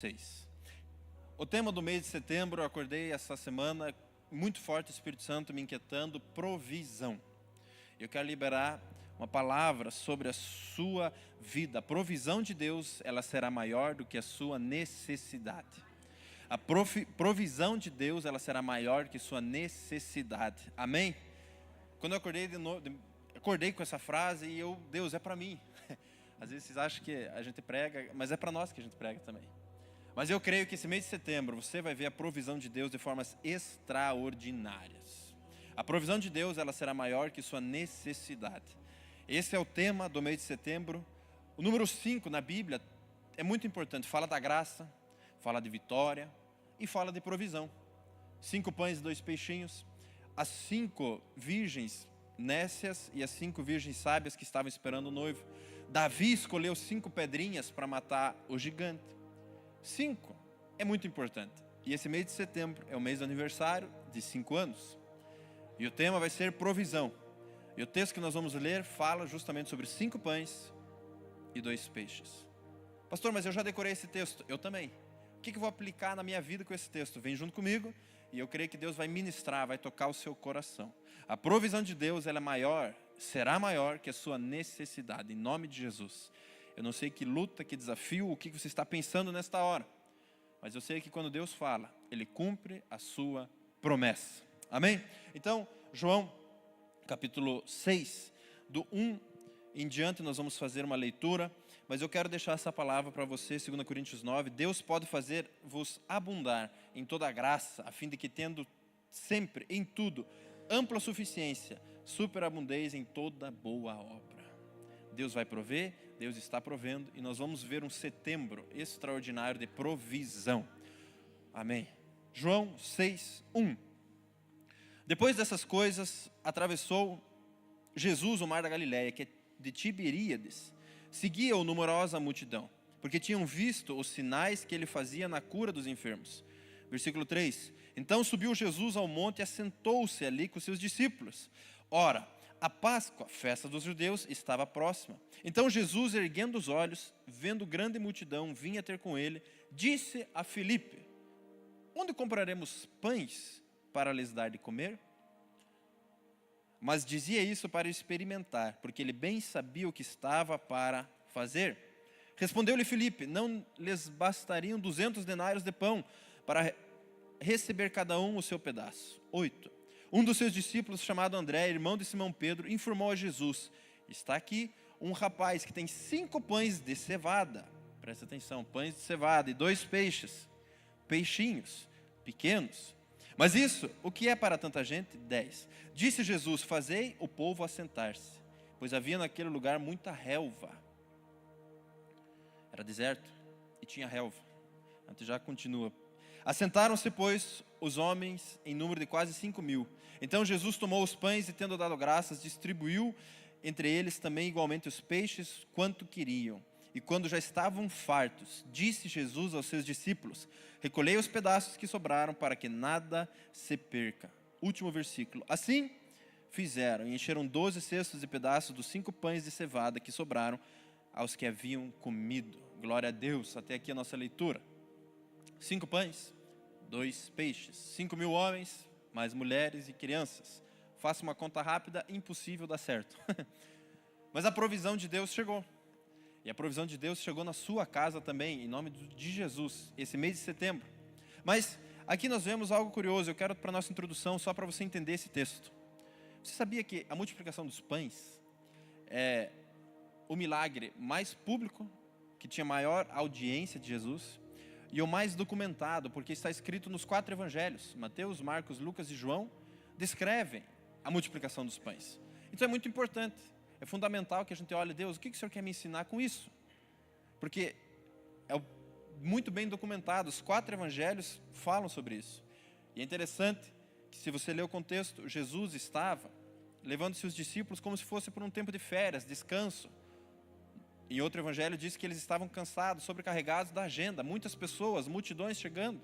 6. O tema do mês de setembro, eu acordei essa semana muito forte, o Espírito Santo me inquietando, provisão. Eu quero liberar uma palavra sobre a sua vida. A provisão de Deus, ela será maior do que a sua necessidade. A provisão de Deus, ela será maior que sua necessidade. Amém? Quando eu acordei acordei com essa frase e Deus, é para mim. Às vezes vocês acham que a gente prega, mas é para nós que a gente prega também. Mas eu creio que esse mês de setembro você vai ver a provisão de Deus de formas extraordinárias. A provisão de Deus, ela será maior que sua necessidade. Esse é o tema do mês de setembro. O número 5 na Bíblia é muito importante. Fala da graça, fala de vitória e fala de provisão. 5 pães e 2 peixinhos. As 5 virgens nécias e as 5 virgens sábias que estavam esperando o noivo. Davi escolheu 5 pedrinhas para matar o gigante. 5 é muito importante. E esse mês de setembro é o mês do aniversário de 5 anos. E o tema vai ser provisão. E o texto que nós vamos ler fala justamente sobre 5 pães e 2 peixes. Pastor, mas eu já decorei esse texto. Eu também. O que eu vou aplicar na minha vida com esse texto? Vem junto comigo e eu creio que Deus vai ministrar, vai tocar o seu coração. A provisão de Deus, ela é maior, será maior que a sua necessidade. Em nome de Jesus. Eu não sei que luta, que desafio, o que você está pensando nesta hora. Mas eu sei que quando Deus fala, Ele cumpre a sua promessa. Amém? Então, João, capítulo 6, do 1 em diante, nós vamos fazer uma leitura. Mas eu quero deixar essa palavra para você, 2 Coríntios 9. Deus pode fazer-vos abundar em toda a graça, a fim de que tendo sempre, em tudo, ampla suficiência, superabundez em toda boa obra. Deus vai prover, Deus está provendo, e nós vamos ver um setembro extraordinário de provisão. Amém. João 6, 1. Depois dessas coisas, atravessou Jesus o mar da Galileia, que é de Tiberíades. Seguia-o numerosa multidão, porque tinham visto os sinais que ele fazia na cura dos enfermos. Versículo 3. Então subiu Jesus ao monte e assentou-se ali com seus discípulos. Ora, a Páscoa, festa dos judeus, estava próxima. Então Jesus, erguendo os olhos, vendo grande multidão, vinha ter com ele, disse a Filipe: onde compraremos pães para lhes dar de comer? Mas dizia isso para experimentar, porque ele bem sabia o que estava para fazer. Respondeu-lhe Filipe: não lhes bastariam 200 denários de pão para receber cada um o seu pedaço? 8. Um dos seus discípulos, chamado André, irmão de Simão Pedro, informou a Jesus: está aqui um rapaz que tem 5 pães de cevada. Presta atenção, pães de cevada e 2 peixinhos, pequenos. Mas isso, o que é para tanta gente? 10. Disse Jesus: fazei o povo assentar-se, pois havia naquele lugar muita relva. Era deserto e tinha relva. Antes já continua. Assentaram-se, pois, os homens em número de quase 5.000. Então Jesus tomou os pães e, tendo dado graças, distribuiu entre eles também igualmente os peixes, quanto queriam. E quando já estavam fartos, disse Jesus aos seus discípulos: recolhei os pedaços que sobraram, para que nada se perca. Último versículo. Assim fizeram, e encheram 12 cestos de pedaços dos 5 pães de cevada que sobraram aos que haviam comido. Glória a Deus. Até aqui a nossa leitura. 5 pães, 2 peixes, 5.000 homens, mais mulheres e crianças. Faça uma conta rápida, impossível dar certo. Mas a provisão de Deus chegou. E a provisão de Deus chegou na sua casa também, em nome de Jesus, esse mês de setembro. Mas aqui nós vemos algo curioso. Eu quero para a nossa introdução, só para você entender esse texto. Você sabia que a multiplicação dos pães é o milagre mais público, que tinha maior audiência de Jesus, e o mais documentado, porque está escrito nos 4 evangelhos, Mateus, Marcos, Lucas e João, descrevem a multiplicação dos pães. Então é muito importante, é fundamental que a gente olhe: Deus, o que o Senhor quer me ensinar com isso? Porque é muito bem documentado, os 4 evangelhos falam sobre isso. E é interessante que, se você ler o contexto, Jesus estava levando seus discípulos como se fosse por um tempo de férias, descanso. Em outro evangelho diz que eles estavam cansados, sobrecarregados da agenda, muitas pessoas, multidões chegando.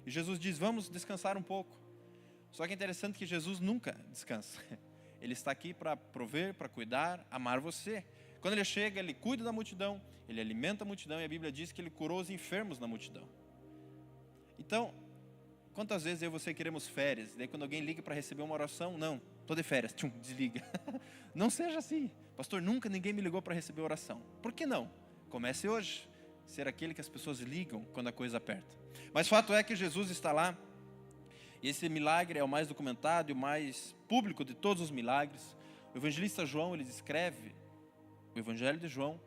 E Jesus diz: vamos descansar um pouco. Só que é interessante que Jesus nunca descansa. Ele está aqui para prover, para cuidar, amar você. Quando ele chega, ele cuida da multidão, ele alimenta a multidão, e a Bíblia diz que ele curou os enfermos na multidão. Então, quantas vezes eu e você queremos férias, daí quando alguém liga para receber uma oração, não, estou de férias, tchum, desliga. Não seja assim. Pastor, nunca ninguém me ligou para receber oração. Por que não? Comece hoje, ser aquele que as pessoas ligam quando a coisa aperta. Mas fato é que Jesus está lá, e esse milagre é o mais documentado e o mais público de todos os milagres. O evangelista João, ele escreve o Evangelho de João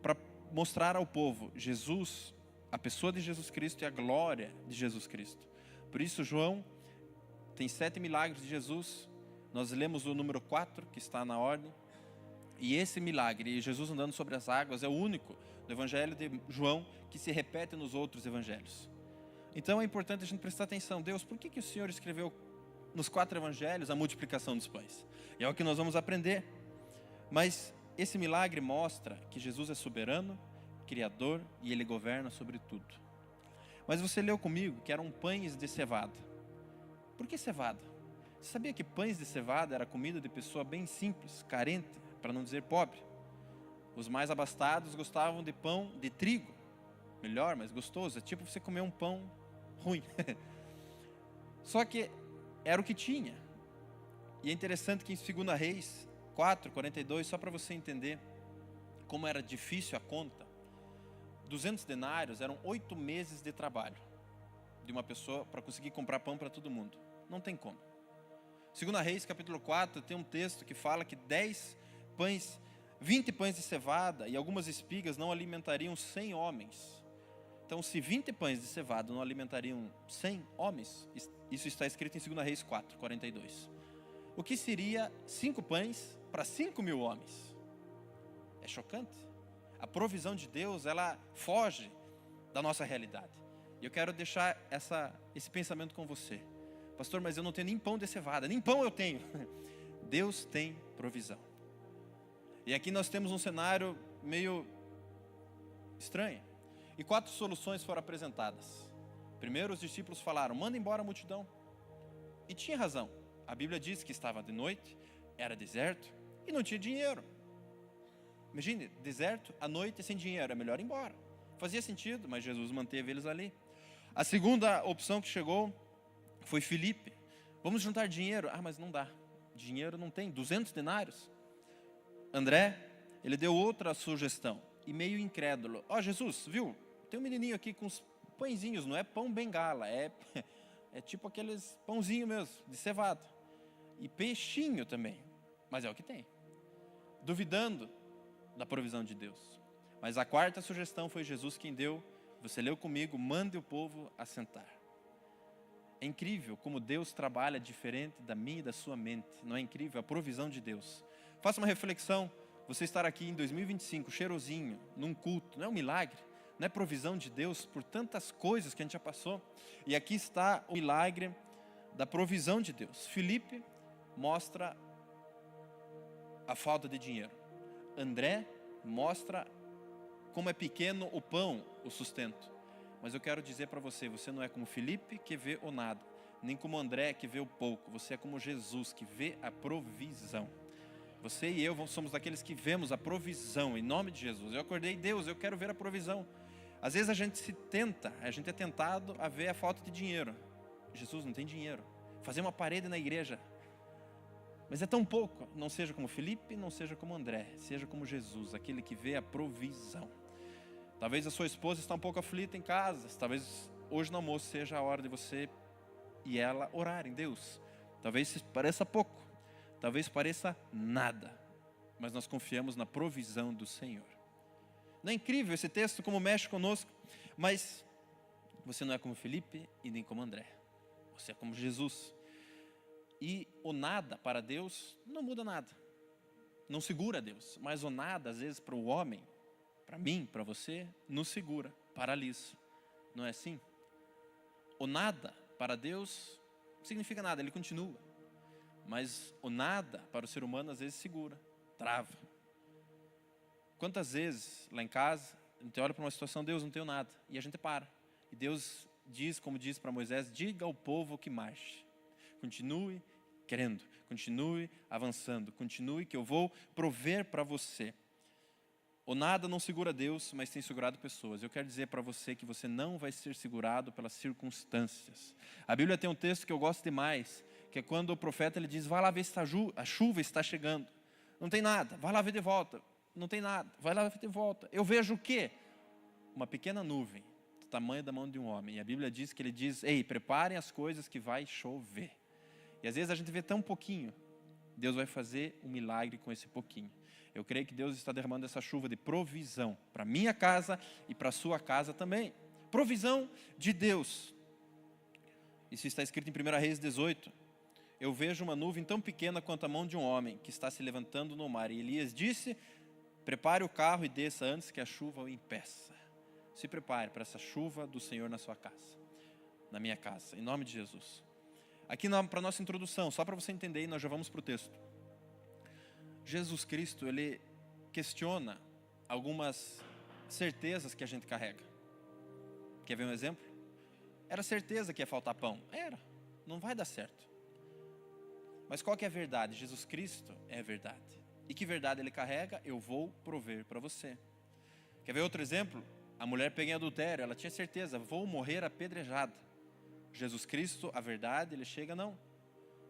para mostrar ao povo Jesus, a pessoa de Jesus Cristo e a glória de Jesus Cristo. Por isso João tem 7 milagres de Jesus. Nós lemos o número 4, que está na ordem. E esse milagre, Jesus andando sobre as águas, é o único do Evangelho de João que se repete nos outros evangelhos. Então é importante a gente prestar atenção. Deus, por que o Senhor escreveu nos 4 evangelhos a multiplicação dos pães? E é o que nós vamos aprender. Mas esse milagre mostra que Jesus é soberano, criador, e Ele governa sobre tudo. Mas você leu comigo que eram pães de cevada. Por que cevada? Você sabia que pães de cevada era comida de pessoa bem simples, carente, para não dizer pobre? Os mais abastados gostavam de pão de trigo. Melhor, mais gostoso. É tipo você comer um pão ruim. Só que era o que tinha. E é interessante que em 2 Reis 4:42, só para você entender como era difícil a conta, 200 denários eram 8 meses de trabalho de uma pessoa para conseguir comprar pão para todo mundo. Não tem como. 2 Reis capítulo 4 tem um texto que fala que 20 pães de cevada e algumas espigas não alimentariam 100 homens. Então, se 20 pães de cevada não alimentariam 100 homens, isso está escrito em 2 Reis 4:42. O que seria 5 pães para 5.000 homens? É chocante. A provisão de Deus, ela foge da nossa realidade. E eu quero deixar esse pensamento com você. Pastor, mas eu não tenho nem pão de cevada, nem pão eu tenho. Deus tem provisão. E aqui nós temos um cenário meio estranho. E 4 soluções foram apresentadas. Primeiro, os discípulos falaram: manda embora a multidão. E tinha razão. A Bíblia diz que estava de noite, era deserto e não tinha dinheiro. Imagine, deserto, à noite, sem dinheiro, é melhor ir embora. Fazia sentido, mas Jesus manteve eles ali. A segunda opção que chegou foi Filipe. Vamos juntar dinheiro. Ah, mas não dá. Dinheiro não tem, 200 denários. André, ele deu outra sugestão, e meio incrédulo. Ó, Jesus, viu? Tem um menininho aqui com uns pãezinhos, não é pão bengala, é tipo aqueles pãozinho mesmo, de cevada. E peixinho também, mas é o que tem. Duvidando da provisão de Deus. Mas a quarta sugestão foi Jesus quem deu. Você leu comigo: mande o povo assentar. É incrível como Deus trabalha diferente da minha e da sua mente. Não é incrível a provisão de Deus? Faça uma reflexão. Você estar aqui em 2025, cheirosinho, num culto, não é um milagre? Não é provisão de Deus por tantas coisas que a gente já passou? E aqui está o milagre da provisão de Deus. Filipe mostra a falta de dinheiro. André mostra como é pequeno o pão, o sustento. Mas eu quero dizer para você, você não é como Filipe, que vê o nada, nem como André, que vê o pouco. Você é como Jesus, que vê a provisão. Você e eu somos daqueles que vemos a provisão, em nome de Jesus. Eu acordei, Deus, eu quero ver a provisão. Às vezes a gente é tentado a ver a falta de dinheiro. Jesus, não tem dinheiro. Fazer uma parede na igreja, mas é tão pouco. Não seja como Filipe, não seja como André, seja como Jesus, aquele que vê a provisão. Talvez a sua esposa está um pouco aflita em casa, talvez hoje no almoço seja a hora de você e ela orarem. Deus, talvez pareça pouco, talvez pareça nada, mas nós confiamos na provisão do Senhor. Não é incrível esse texto, como mexe conosco? Mas você não é como Filipe e nem como André, você é como Jesus. E o nada para Deus não muda nada, não segura Deus. Mas o nada, às vezes, para o homem, para mim, para você, nos segura, paralisa. Não é assim? O nada para Deus não significa nada, Ele continua. Mas o nada para o ser humano às vezes segura, trava. Quantas vezes lá em casa a gente olha para uma situação: Deus, não tenho nada, e a gente para. E Deus diz, como diz para Moisés: diga ao povo que marche. Continue querendo, continue avançando, continue que eu vou prover para você. O nada não segura Deus, mas tem segurado pessoas. Eu quero dizer para você que você não vai ser segurado pelas circunstâncias. A Bíblia tem um texto que eu gosto demais, que é quando o profeta ele diz, vai lá ver se a chuva está chegando. Não tem nada, vai lá ver de volta. Não tem nada, vai lá ver de volta. Eu vejo o quê? Uma pequena nuvem, do tamanho da mão de um homem. E a Bíblia diz que ele diz, ei, preparem as coisas que vai chover. E às vezes a gente vê tão pouquinho, Deus vai fazer um milagre com esse pouquinho. Eu creio que Deus está derramando essa chuva de provisão para minha casa e para a sua casa também. Provisão de Deus. Isso está escrito em 1 Reis 18. Eu vejo uma nuvem tão pequena quanto a mão de um homem que está se levantando no mar. E Elias disse, prepare o carro e desça antes que a chuva o impeça. Se prepare para essa chuva do Senhor na sua casa, na minha casa, em nome de Jesus. Aqui para a nossa introdução, só para você entender, e nós já vamos para o texto. Jesus Cristo, ele questiona algumas certezas que a gente carrega. Quer ver um exemplo? Era certeza que ia faltar pão. Era, não vai dar certo. Mas qual que é a verdade? Jesus Cristo é a verdade. E que verdade ele carrega? Eu vou prover para você. Quer ver outro exemplo? A mulher pega em adultério, ela tinha certeza, vou morrer apedrejada. Jesus Cristo, a verdade, ele chega, não.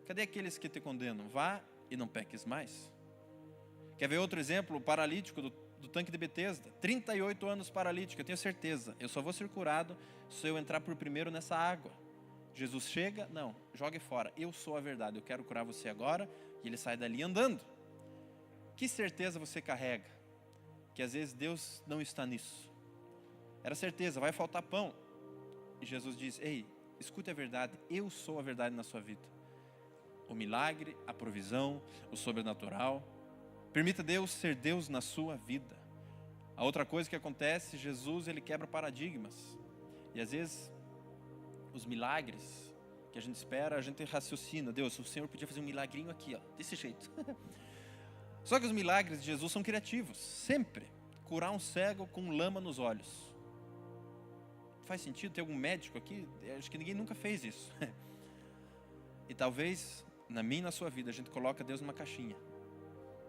Cadê aqueles que te condenam? Vá e não peques mais. Quer ver outro exemplo? O paralítico do tanque de Betesda. 38 anos paralítico, eu tenho certeza. Eu só vou ser curado se eu entrar por primeiro nessa água. Jesus chega, não, jogue fora. Eu sou a verdade, eu quero curar você agora. E ele sai dali andando. Que certeza você carrega? Que às vezes Deus não está nisso. Era certeza, vai faltar pão. E Jesus diz, ei, escute a verdade, eu sou a verdade na sua vida. O milagre, a provisão, o sobrenatural. Permita Deus ser Deus na sua vida. A outra coisa que acontece, Jesus ele quebra paradigmas. E às vezes, os milagres que a gente espera, a gente raciocina. Deus, o Senhor podia fazer um milagrinho aqui, ó, desse jeito. Só que os milagres de Jesus são criativos, sempre. Curar um cego com lama nos olhos. Faz sentido? Tem algum médico aqui? Acho que ninguém nunca fez isso. E talvez, na minha e na sua vida, a gente coloca Deus numa caixinha.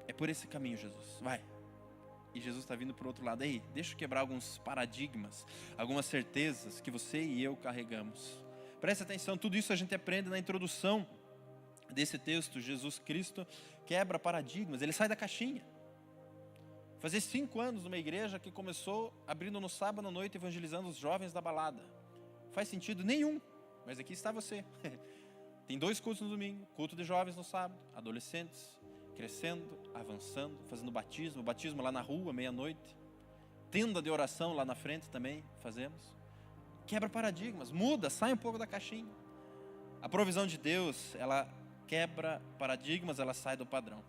É por esse caminho, Jesus, vai. E Jesus está vindo para o outro lado. Ei, deixa eu quebrar alguns paradigmas, algumas certezas que você e eu carregamos. Preste atenção, tudo isso a gente aprende na introdução desse texto. Jesus Cristo quebra paradigmas, ele sai da caixinha. Fazia 5 anos numa igreja que começou abrindo no sábado à noite, evangelizando os jovens da balada. Faz sentido nenhum, mas aqui está você. Tem 2 cultos no domingo, culto de jovens no sábado, adolescentes, crescendo, avançando, fazendo batismo lá na rua, meia-noite. Tenda de oração lá na frente também fazemos. Quebra paradigmas, muda, sai um pouco da caixinha. A provisão de Deus, ela quebra paradigmas, ela sai do padrão.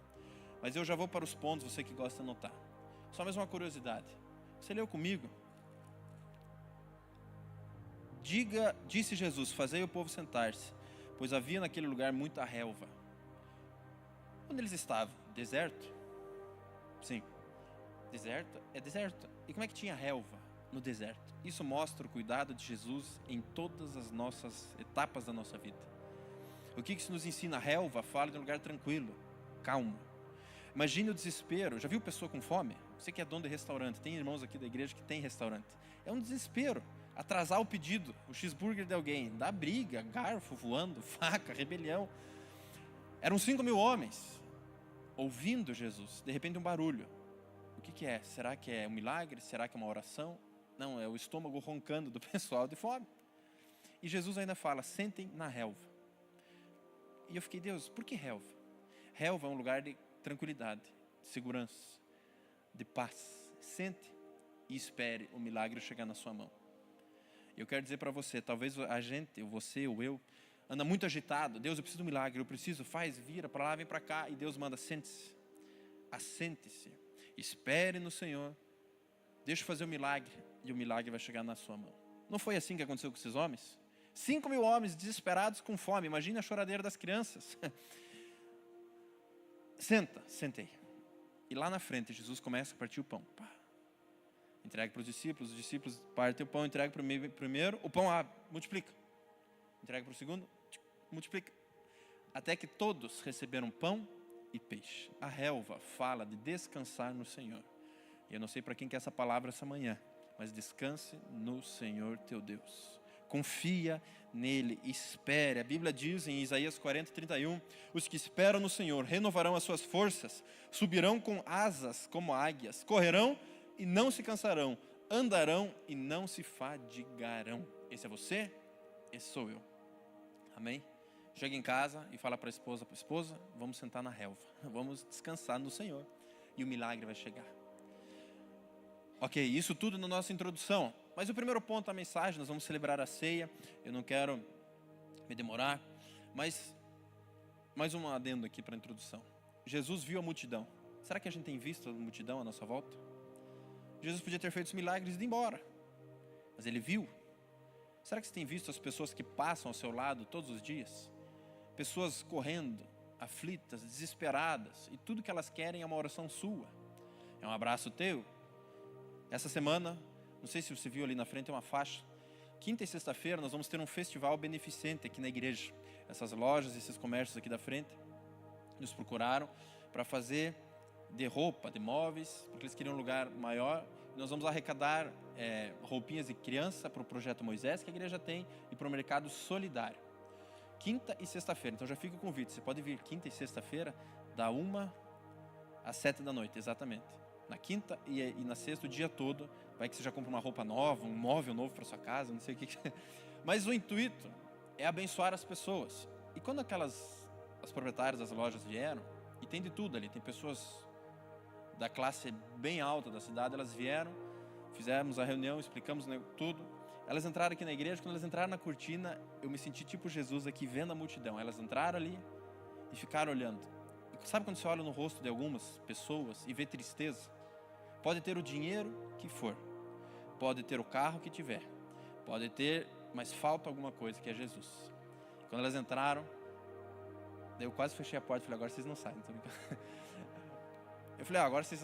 Mas eu já vou para os pontos, você que gosta de anotar. Só mais uma curiosidade. Você leu comigo? Disse Jesus, fazei o povo sentar-se, pois havia naquele lugar muita relva. Onde eles estavam? Deserto? Sim. Deserto? É deserto. E como é que tinha relva no deserto? Isso mostra o cuidado de Jesus em todas as nossas etapas da nossa vida. O que isso nos ensina? A relva fala de um lugar tranquilo, calmo. Imagine o desespero. Já viu pessoa com fome? Você que é dono de restaurante, tem irmãos aqui da igreja que tem restaurante. É um desespero. Atrasar o pedido, o cheeseburger de alguém, dá briga, garfo voando, faca, rebelião. Eram 5.000 homens ouvindo Jesus. De repente um barulho. O que é? Será que é um milagre? Será que é uma oração? Não, é o estômago roncando do pessoal de fome. E Jesus ainda fala, sentem na relva. E eu fiquei, Deus, por que relva? Relva é um lugar de tranquilidade, de segurança, de paz. Sente e espere o milagre chegar na sua mão. Eu quero dizer para você, talvez a gente, você ou eu, anda muito agitado. Deus, eu preciso de um milagre, eu preciso, faz, vira para lá, vem para cá. E Deus manda, sente-se, assente-se, espere no Senhor, deixa eu fazer o milagre, e o milagre vai chegar na sua mão. Não foi assim que aconteceu com esses homens? 5.000 homens desesperados com fome, imagina a choradeira das crianças. Sentei. E lá na frente, Jesus começa a partir o pão. Entrega para os discípulos partem o pão, entrega para o primeiro, o pão abre, multiplica. Entrega para o segundo, multiplica. Até que todos receberam pão e peixe. A relva fala de descansar no Senhor. Eu não sei para quem que é essa palavra essa manhã, mas descanse no Senhor teu Deus. Confia nele, espere. A Bíblia diz em Isaías 40:31, os que esperam no Senhor renovarão as suas forças, subirão com asas como águias, correrão e não se cansarão, andarão e não se fadigarão. Esse é você? Esse sou eu. Amém? Chega em casa e fala para a esposa, vamos sentar na relva, vamos descansar no Senhor e o milagre vai chegar. Ok, isso tudo na nossa introdução. Mas o primeiro ponto da mensagem, nós vamos celebrar a ceia. Eu não quero me demorar, mas mais um adendo aqui para a introdução. Jesus viu a multidão. Será que a gente tem visto a multidão à nossa volta? Jesus podia ter feito os milagres e ido embora, mas ele viu. Será que você tem visto as pessoas que passam ao seu lado todos os dias? Pessoas correndo, aflitas, desesperadas, e tudo que elas querem é uma oração sua. É um abraço teu. Essa semana, não sei se você viu ali na frente, tem uma faixa. Quinta e sexta-feira nós vamos ter um festival beneficente aqui na igreja. Essas lojas, esses comércios aqui da frente nos procuraram para fazer de roupa, de móveis, porque eles queriam um lugar maior. Nós vamos arrecadar roupinhas de criança para o Projeto Moisés, que a igreja tem, e para o Mercado Solidário. Quinta e sexta-feira, então já fica o convite. Você pode vir quinta e sexta-feira, da 1 às 7 da noite, exatamente. Na quinta e na sexta, o dia todo. Vai que você já compra uma roupa nova, um móvel novo para sua casa, não sei o que. Mas o intuito é abençoar as pessoas. E quando as proprietárias das lojas vieram, e tem de tudo ali, tem pessoas da classe bem alta da cidade, elas vieram, fizemos a reunião, explicamos tudo. Elas entraram aqui na igreja, quando elas entraram na cortina, eu me senti tipo Jesus aqui, vendo a multidão. Elas entraram ali e ficaram olhando. E sabe quando você olha no rosto de algumas pessoas e vê tristeza? Pode ter o dinheiro que for, pode ter o carro que tiver, pode ter, mas falta alguma coisa, que é Jesus. Quando elas entraram, eu quase fechei a porta e falei, agora vocês não saem, não tô brincando. Eu falei, agora vocês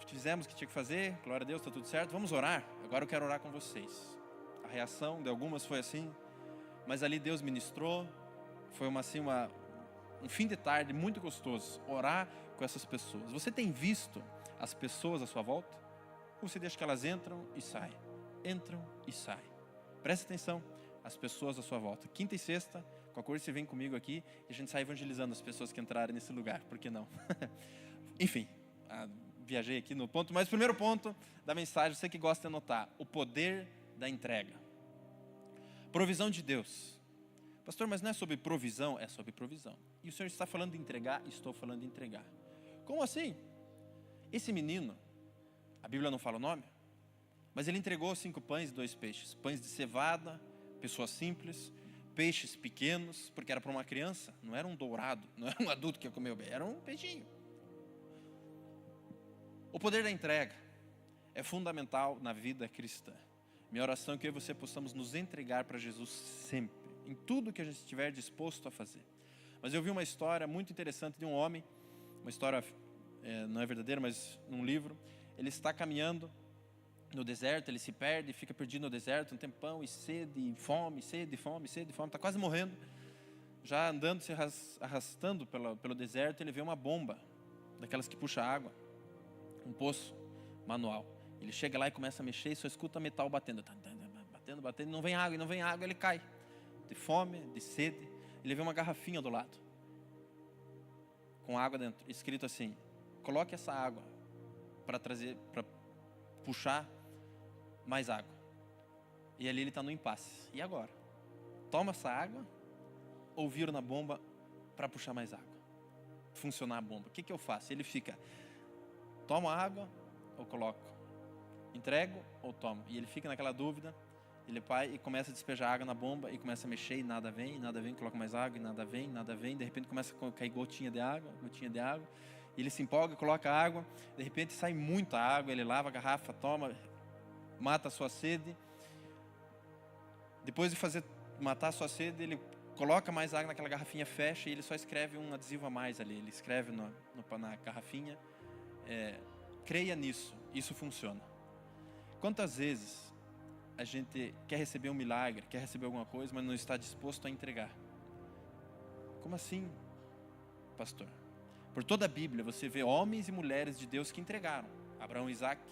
fizemos o que tinha que fazer, glória a Deus, está tudo certo, vamos orar? Agora eu quero orar com vocês. A reação de algumas foi assim, mas ali Deus ministrou, foi um fim de tarde muito gostoso, orar com essas pessoas. Você tem visto as pessoas à sua volta? Ou você deixa que elas entram e saem? Entram e saem. Preste atenção, as pessoas à sua volta. Quinta e sexta, qualquer coisa você vem comigo aqui e a gente sai evangelizando as pessoas que entrarem nesse lugar, por que não? Enfim, viajei aqui no ponto, mas o primeiro ponto da mensagem, você que gosta de anotar, o poder da entrega. Provisão de Deus. Pastor, mas não é sobre provisão? É sobre provisão. E o Senhor está falando de entregar? Estou falando de entregar. Como assim? Esse menino, a Bíblia não fala o nome, mas ele entregou 5 pães e 2 peixes. Pães de cevada, pessoas simples, peixes pequenos, porque era para uma criança, não era um dourado, não era um adulto que ia comer o bem, era um peixinho. O poder da entrega é fundamental na vida cristã. Minha oração é que eu e você possamos nos entregar para Jesus sempre, em tudo que a gente estiver disposto a fazer. Mas eu vi uma história muito interessante de um homem, uma história, não é verdadeira, mas num livro. Ele está caminhando no deserto, ele se perde, fica perdido no deserto um tempão, e sede, fome, está quase morrendo. Já andando, se arrastando pelo deserto, ele vê uma bomba, daquelas que puxa água, um poço manual. Ele chega lá e começa a mexer e só escuta metal batendo, não vem água, ele cai, de fome, de sede. Ele vê uma garrafinha do lado, com água dentro, escrito assim, coloque essa água para puxar mais água. E ali ele está no impasse. E agora? Toma essa água ou viro na bomba para puxar mais água? Funcionar a bomba. O que eu faço? Ele fica, tomo a água ou coloco? Entrego ou tomo? E ele fica naquela dúvida. Ele vai e começa a despejar água na bomba e começa a mexer e nada vem, coloca mais água e nada vem. De repente começa a cair gotinha de água. Ele se empolga, coloca água, de repente sai muita água, ele lava a garrafa, toma, mata a sua sede. Depois de matar a sua sede, ele coloca mais água naquela garrafinha, fecha e ele só escreve um adesivo a mais ali. Ele escreve na garrafinha, creia nisso, isso funciona. Quantas vezes a gente quer receber um milagre, quer receber alguma coisa, mas não está disposto a entregar? Como assim, pastor? Por toda a Bíblia você vê homens e mulheres de Deus que entregaram. Abraão e Isaac,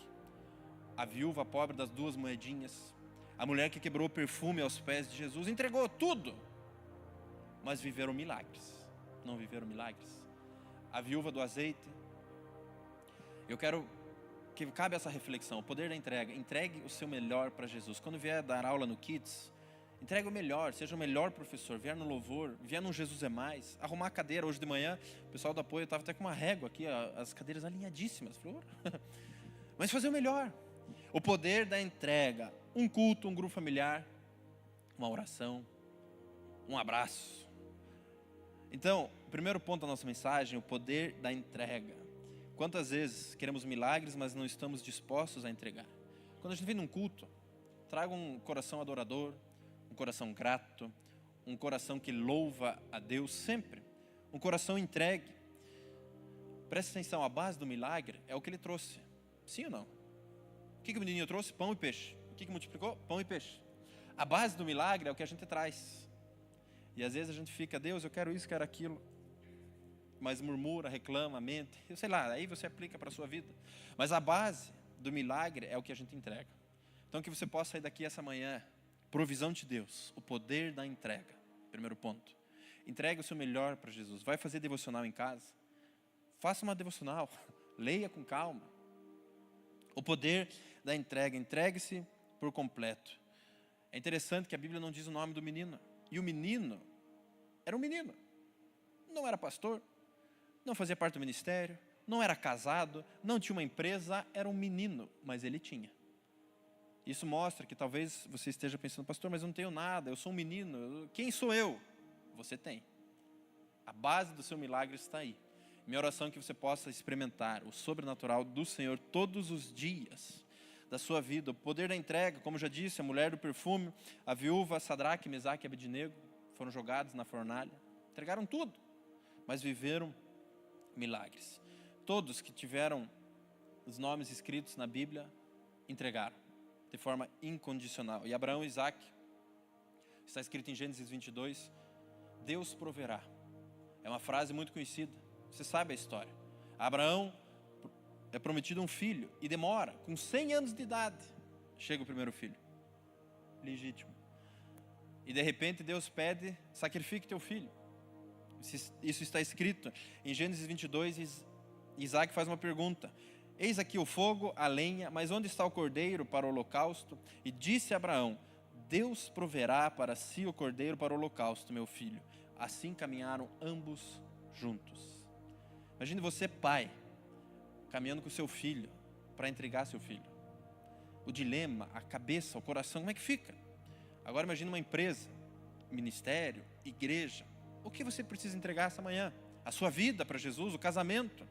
a viúva pobre das 2 moedinhas, a mulher que quebrou perfume aos pés de Jesus, entregou tudo, mas viveram milagres. Não viveram milagres? A viúva do azeite. Eu quero que cabe essa reflexão, o poder da entrega. Entregue o seu melhor para Jesus. Quando vier dar aula no Kids, entregue o melhor, seja o melhor professor. Vier no louvor, vier no Jesus é Mais, arrumar a cadeira. Hoje de manhã, o pessoal do apoio estava até com uma régua aqui, as cadeiras alinhadíssimas. Mas fazer o melhor. O poder da entrega. Um culto, um grupo familiar, uma oração, um abraço. Então, o primeiro ponto da nossa mensagem, o poder da entrega. Quantas vezes queremos milagres, mas não estamos dispostos a entregar? Quando a gente vem num culto, traga um coração adorador, um coração grato, um coração que louva a Deus sempre, um coração entregue. Presta atenção, a base do milagre é o que ele trouxe. Sim ou não? O que o menininho trouxe? Pão e peixe. O que multiplicou? Pão e peixe. A base do milagre é o que a gente traz. E às vezes a gente fica, Deus, eu quero isso, quero aquilo. Mas murmura, reclama, mente. Eu sei lá, aí você aplica para a sua vida. Mas a base do milagre é o que a gente entrega. Então que você possa sair daqui essa manhã, provisão de Deus, o poder da entrega. Primeiro ponto. Entregue o seu melhor para Jesus. Vai fazer devocional em casa? Faça uma devocional. Leia com calma. O poder da entrega. Entregue-se por completo. É interessante que a Bíblia não diz o nome do menino. E o menino era um menino. Não era pastor, não fazia parte do ministério, não era casado, não tinha uma empresa, era um menino, mas ele tinha. Isso mostra que talvez você esteja pensando, pastor, mas eu não tenho nada, eu sou um menino, quem sou eu? Você tem. A base do seu milagre está aí. Minha oração é que você possa experimentar o sobrenatural do Senhor todos os dias da sua vida. O poder da entrega, como já disse, a mulher do perfume, a viúva, Sadraque, Mesaque e Abednego foram jogados na fornalha. Entregaram tudo, mas viveram milagres. Todos que tiveram os nomes escritos na Bíblia, entregaram de forma incondicional. E Abraão e Isaac, está escrito em Gênesis 22, Deus proverá. É uma frase muito conhecida, você sabe a história. Abraão é prometido um filho e demora, com 100 anos de idade, chega o primeiro filho, legítimo. E de repente Deus pede, sacrifique teu filho. Isso está escrito em Gênesis 22, Isaac faz uma pergunta. Eis aqui o fogo, a lenha, mas onde está o cordeiro para o holocausto? E disse Abraão, Deus proverá para si o cordeiro para o holocausto, meu filho. Assim caminharam ambos juntos. Imagine você, pai, caminhando com o seu filho, para entregar seu filho. O dilema, a cabeça, o coração, como é que fica? Agora imagine uma empresa, ministério, igreja. O que você precisa entregar essa manhã? A sua vida para Jesus, o casamento.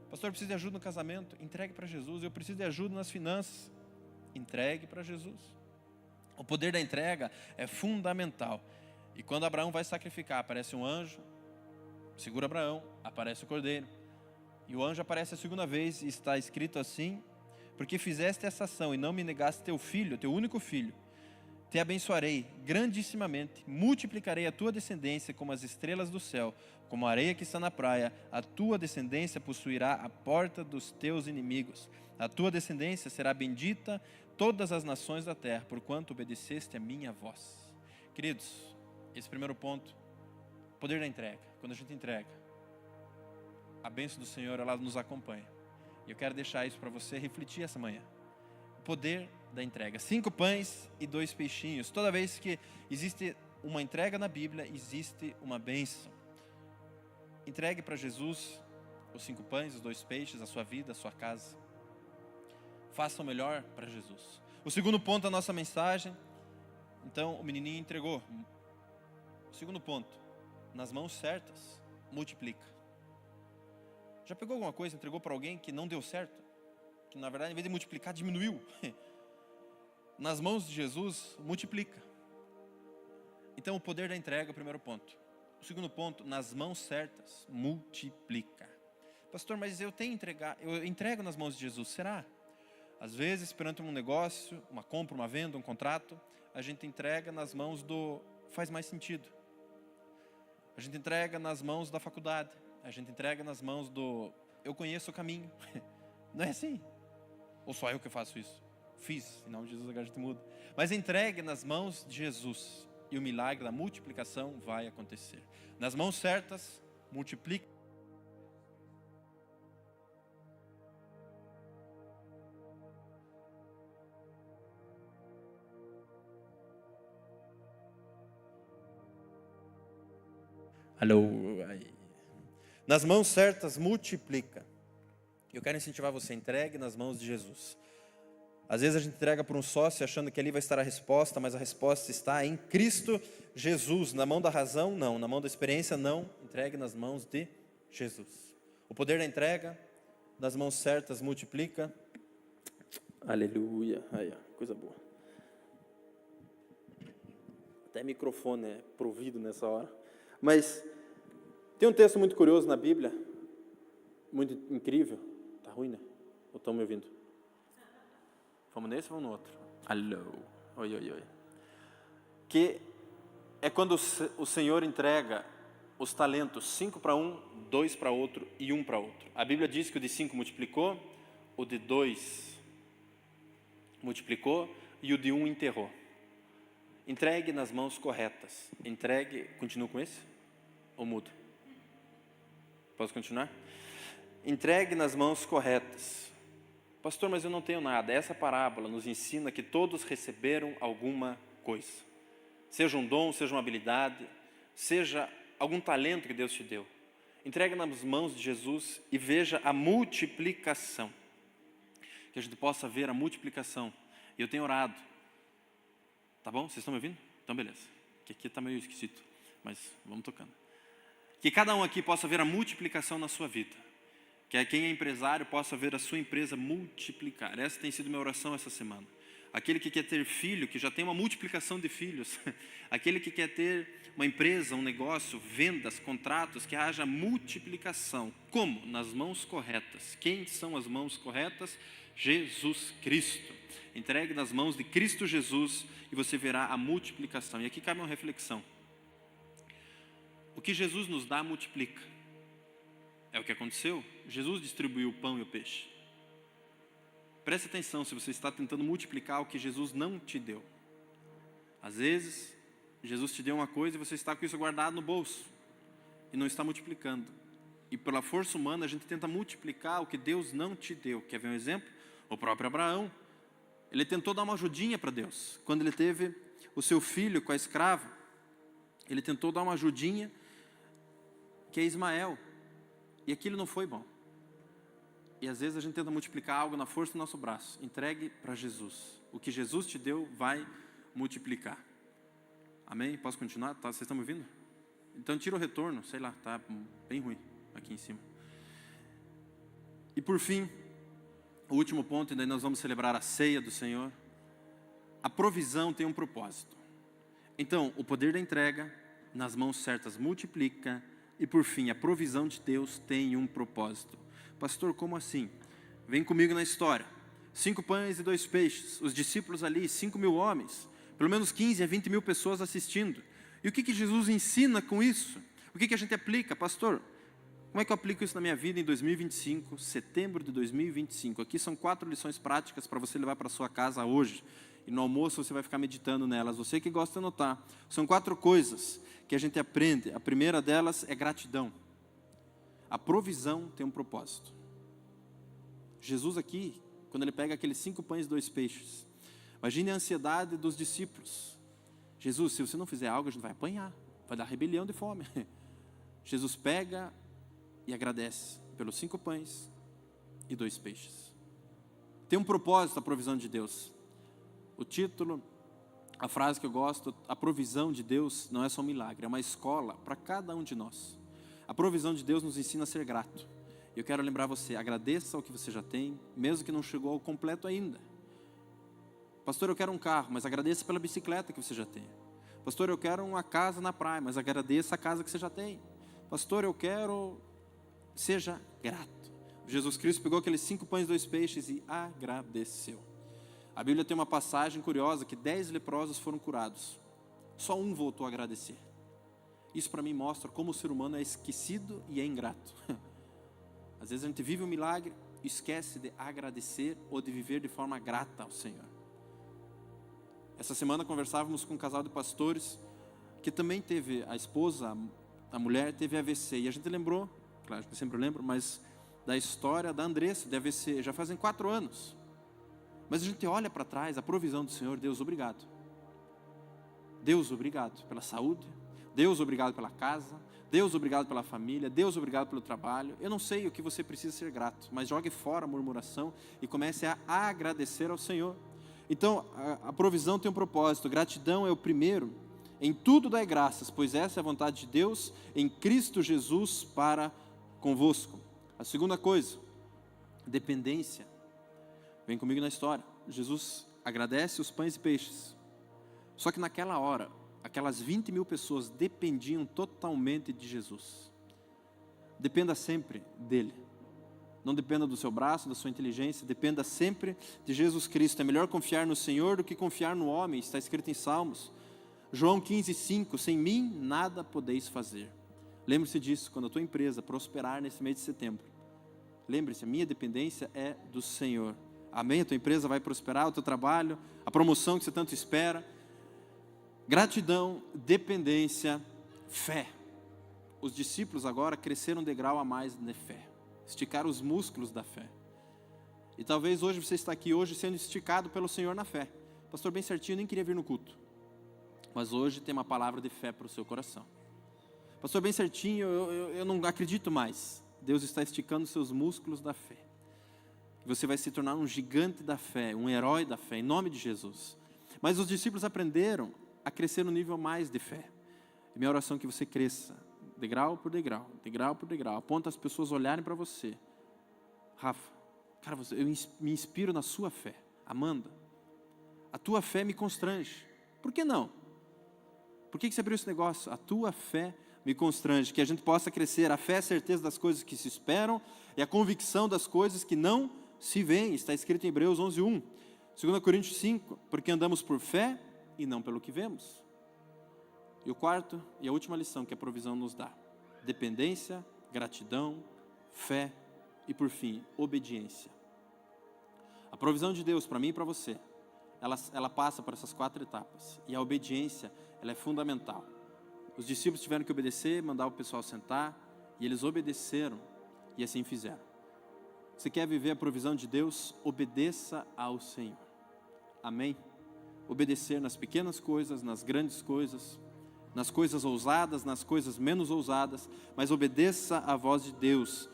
Pastor, eu preciso de ajuda no casamento. Entregue para Jesus. Eu preciso de ajuda nas finanças. Entregue para Jesus. O poder da entrega é fundamental. E quando Abraão vai sacrificar, aparece um anjo, segura Abraão, aparece o cordeiro. E o anjo aparece a segunda vez e está escrito assim, porque fizeste essa ação e não me negaste teu filho, teu único filho, te abençoarei grandissimamente, multiplicarei a tua descendência como as estrelas do céu, como a areia que está na praia, a tua descendência possuirá a porta dos teus inimigos, a tua descendência será bendita todas as nações da terra, porquanto obedeceste a minha voz. Queridos, esse primeiro ponto, poder da entrega. Quando a gente entrega, a bênção do Senhor, ela nos acompanha. E eu quero deixar isso para você refletir essa manhã. O poder da entrega. 5 pães e 2 peixinhos. Toda vez que existe uma entrega na Bíblia, existe uma bênção. Entregue para Jesus os 5 pães, os 2 peixes, a sua vida, a sua casa. Faça o melhor para Jesus. O segundo ponto da nossa mensagem. Então, o menininho entregou. O segundo ponto. Nas mãos certas, multiplica. Já pegou alguma coisa e entregou para alguém que não deu certo? Que na verdade, em vez de multiplicar, diminuiu. Nas mãos de Jesus, multiplica. Então, o poder da entrega é o primeiro ponto. O segundo ponto, nas mãos certas, multiplica. Pastor, mas eu entrego nas mãos de Jesus, será? Às vezes, perante um negócio, uma compra, uma venda, um contrato, a gente entrega nas mãos do faz mais sentido. A gente entrega nas mãos da faculdade. A gente entrega nas mãos do eu conheço o caminho. Não é assim? Ou só eu que faço isso? Fiz, em nome de Jesus agora a gente muda. Mas entregue nas mãos de Jesus e o milagre da multiplicação vai acontecer. Nas mãos certas, multiplica. Alô. Nas mãos certas, multiplica. Eu quero incentivar você, entregue nas mãos de Jesus. Às vezes a gente entrega para um sócio achando que ali vai estar a resposta, mas a resposta está em Cristo Jesus. Na mão da razão, não. Na mão da experiência, não. Entregue nas mãos de Jesus. O poder da entrega, nas mãos certas, multiplica. Aleluia. Aí, ó, coisa boa. Até microfone é provido nessa hora. Mas tem um texto muito curioso na Bíblia, muito incrível. Tá ruim, né? Ou estão me ouvindo? Vamos nesse ou vamos no outro? Alô. Oi, oi, oi. Que é quando o Senhor entrega os talentos, 5 para um, 2 para outro e 1 para outro. A Bíblia diz que o de 5 multiplicou, o de 2 multiplicou e o de 1 enterrou. Entregue nas mãos corretas. Entregue, continua com esse? Ou mudo? Posso continuar? Entregue nas mãos corretas. Pastor, mas eu não tenho nada. Essa parábola nos ensina que todos receberam alguma coisa. Seja um dom, seja uma habilidade, seja algum talento que Deus te deu. Entregue nas mãos de Jesus e veja a multiplicação. Que a gente possa ver a multiplicação. E eu tenho orado. Tá bom? Vocês estão me ouvindo? Então beleza. Que aqui está meio esquisito, mas vamos tocando. Que cada um aqui possa ver a multiplicação na sua vida. Que quem é empresário possa ver a sua empresa multiplicar. Essa tem sido minha oração essa semana. Aquele que quer ter filho, que já tem uma multiplicação de filhos. Aquele que quer ter uma empresa, um negócio, vendas, contratos, que haja multiplicação. Como? Nas mãos corretas. Quem são as mãos corretas? Jesus Cristo. Entregue nas mãos de Cristo Jesus e você verá a multiplicação. E aqui cabe uma reflexão. O que Jesus nos dá, multiplica. É o que aconteceu. Jesus distribuiu o pão e o peixe. Preste atenção se você está tentando multiplicar o que Jesus não te deu. Às vezes, Jesus te deu uma coisa e você está com isso guardado no bolso. E não está multiplicando. E pela força humana a gente tenta multiplicar o que Deus não te deu. Quer ver um exemplo? O próprio Abraão. Ele tentou dar uma ajudinha para Deus. Quando ele teve o seu filho com a escrava, ele tentou dar uma ajudinha, que é Ismael. E aquilo não foi bom. E às vezes a gente tenta multiplicar algo na força do nosso braço. Entregue para Jesus. O que Jesus te deu vai multiplicar. Amém? Posso continuar? Tá, vocês estão me ouvindo? Então tira o retorno, sei lá, tá bem ruim aqui em cima. E por fim, o último ponto, e daí nós vamos celebrar a ceia do Senhor. A provisão tem um propósito. Então, o poder da entrega, nas mãos certas, multiplica. E por fim, a provisão de Deus tem um propósito. Pastor, como assim? Vem comigo na história. 5 pães e 2 peixes. Os discípulos ali, 5.000 homens. Pelo menos 15 a 20 mil pessoas assistindo. E o que Jesus ensina com isso? O que a gente aplica? Pastor, como é que eu aplico isso na minha vida em 2025, setembro de 2025? Aqui são 4 lições práticas para você levar para sua casa hoje. E no almoço você vai ficar meditando nelas. Você que gosta de anotar. São 4 coisas que a gente aprende. A primeira delas é gratidão. A provisão tem um propósito. Jesus aqui, quando ele pega aqueles 5 pães e 2 peixes, imagine a ansiedade dos discípulos. Jesus, se você não fizer algo, a gente vai apanhar. Vai dar rebelião de fome. Jesus pega e agradece pelos 5 pães e 2 peixes. Tem um propósito a provisão de Deus. O título, a frase que eu gosto, a provisão de Deus não é só um milagre, é uma escola para cada um de nós. A provisão de Deus nos ensina a ser grato. E eu quero lembrar você, agradeça o que você já tem, mesmo que não chegou ao completo ainda. Pastor, eu quero um carro, mas agradeça pela bicicleta que você já tem. Pastor, eu quero uma casa na praia, mas agradeça a casa que você já tem. Pastor, eu quero... Seja grato. Jesus Cristo pegou aqueles 5 pães e 2 peixes e agradeceu. A Bíblia tem uma passagem curiosa que 10 leprosos foram curados. Só um voltou a agradecer. Isso para mim mostra como o ser humano é esquecido e é ingrato. Às vezes a gente vive um milagre, esquece de agradecer ou de viver de forma grata ao Senhor. Essa semana conversávamos com um casal de pastores que também teve, a esposa, a mulher teve AVC, e a gente lembrou, claro que eu sempre lembro, mas da história da Andressa, de AVC, já fazem 4 anos. Mas a gente olha para trás, a provisão do Senhor. Deus, obrigado. Deus, obrigado pela saúde. Deus, obrigado pela casa. Deus, obrigado pela família. Deus, obrigado pelo trabalho. Eu não sei o que você precisa ser grato, mas jogue fora a murmuração e comece a agradecer ao Senhor. Então, a provisão tem um propósito. Gratidão é o primeiro. Em tudo dai graças, pois essa é a vontade de Deus em Cristo Jesus para convosco. A segunda coisa, dependência. Vem comigo na história. Jesus agradece os pães e peixes. Só que naquela hora, aquelas 20.000 pessoas dependiam totalmente de Jesus. Dependa sempre dele. Não dependa do seu braço, da sua inteligência. Dependa sempre de Jesus Cristo. É melhor confiar no Senhor do que confiar no homem. Está escrito em Salmos. João 15:5. Sem mim nada podeis fazer. Lembre-se disso quando a tua empresa prosperar nesse mês de setembro. Lembre-se, a minha dependência é do Senhor. Amém? A tua empresa vai prosperar, o teu trabalho, a promoção que você tanto espera. Gratidão, dependência, fé. Os discípulos agora cresceram um degrau a mais de fé. Esticaram os músculos da fé. E talvez hoje você está aqui hoje sendo esticado pelo Senhor na fé. Pastor, bem certinho, eu nem queria vir no culto. Mas hoje tem uma palavra de fé para o seu coração. Pastor, bem certinho, eu não acredito mais. Deus está esticando os seus músculos da fé. Você vai se tornar um gigante da fé, um herói da fé, em nome de Jesus. Mas os discípulos aprenderam a crescer no nível mais de fé. E minha oração é que você cresça, degrau por degrau, degrau por degrau, a ponto as pessoas olharem para você. Rafa, cara, eu me inspiro na sua fé. Amanda, a tua fé me constrange. Por que não? Por que você abriu esse negócio? A tua fé me constrange, que a gente possa crescer. A fé é a certeza das coisas que se esperam e a convicção das coisas que não se veem. Está escrito em Hebreus 11:1. 2 Coríntios 5, porque andamos por fé e não pelo que vemos. E o quarto e a última lição que a provisão nos dá: dependência, gratidão, fé e, por fim, obediência. A provisão de Deus para mim e para você, ela passa por essas 4 etapas. E a obediência, ela é fundamental. Os discípulos tiveram que obedecer, mandar o pessoal sentar, e eles obedeceram, e assim fizeram. Você quer viver a provisão de Deus? Obedeça ao Senhor. Amém? Obedecer nas pequenas coisas, nas grandes coisas, nas coisas ousadas, nas coisas menos ousadas, mas obedeça à voz de Deus.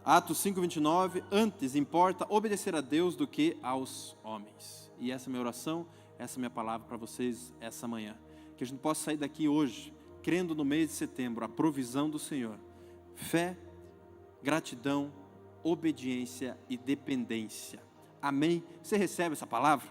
Atos 5:29, antes importa obedecer a Deus do que aos homens. E essa é a minha oração, essa é a minha palavra para vocês essa manhã. Que a gente possa sair daqui hoje, crendo no mês de setembro, a provisão do Senhor. Fé, gratidão, obediência e dependência. Amém? Você recebe essa palavra?